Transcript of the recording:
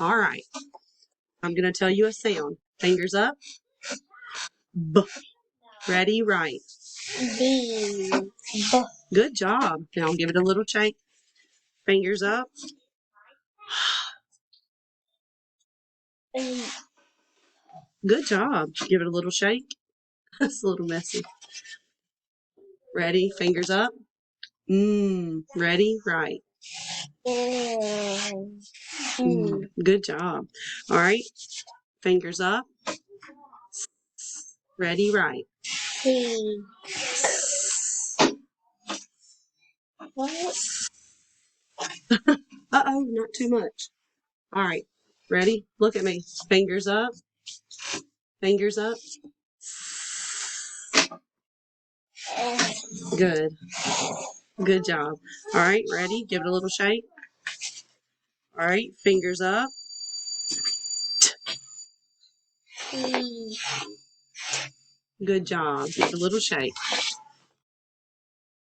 All right. I'm going to tell you a sound. Fingers up. B. Ready, right. B. Good job. Now give it a little shake. Fingers up. Good job. Give it a little shake. That's a little messy. Ready, fingers up. Ready, right. Good job. All right. Fingers up. Ready, right. C. What? Uh-oh, not too much. All right. Ready? Look at me. Fingers up. Fingers up. Good. Good job. All right. Ready? Give it a little shake. All right. Fingers up. C. Good job. Give it a little shake.